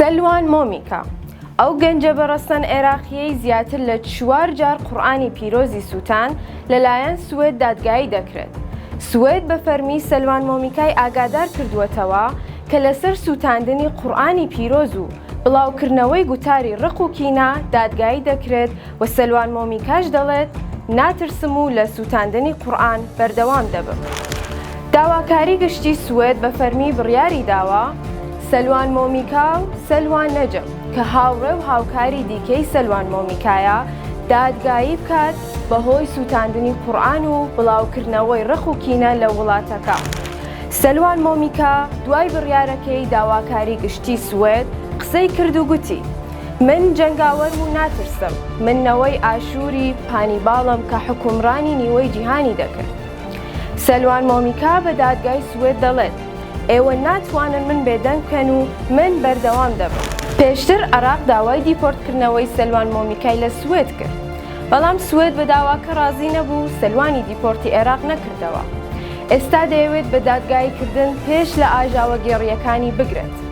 سەلوان مۆمیکا ئەو گەنجە بەڕەسەن عێراقیەی زیاتر لە 4 جار قورئانی پیرۆزی سووتان لەلایەن سوێد دادگایی دەکرێت. سوێد بە فەرمی سەلوان مۆمیکای ئاگادار کردووەتەوە کە لەسەر سووتاندنی قورئانی پیرۆز و بڵاوکردنەوەی گوتاری ڕق و کینە دادگایی دەکرێت و سەلوان مۆمیکاش دەڵێت ناترسم و لە سووتاندنی قورئان بەردەوام دەبم. داواکاری گشتی سوێد بە فەرمی بڕیاری داوە سەلوان مۆمیکا و سەلوان نەجم کە هاوڕێ و هاوکاری دیکەی سەلوان مۆمیکایە دادگایی بکات بەهۆی سووتاندنی قورئان و بڵاوکردنەوەی ڕق و کینە لە وڵاتەکە. سەلوان مۆمیکا دوای بڕیارەکەی داواکاری گشتی سوێد قسەی کرد و گوتی: من جەنگاوەر و ناترسم، من نەوەی ئاشووری پانیباڵم کە حکومڕانی نیوەی جیهانی دەکرد. سەلوان مۆمیکا بە دادگای سوێد دەڵێت: ئێوە ناتوانن من بێدەنگ بکەن و من بەردەوام دەبم. پێشتر عێراق داوای دیپۆرتکردنەوەی سەلوان مۆمیکای لە سوێد کرد، بەڵام سوێد بە داواکە ڕازی نەبوو، سەلوانی دیپۆرتی عێراق نەکردەوە. ئێستا دەیەوێت بە دادگاییکردن پێش لە ئاژاوە گێڕیەکانی بگرێت.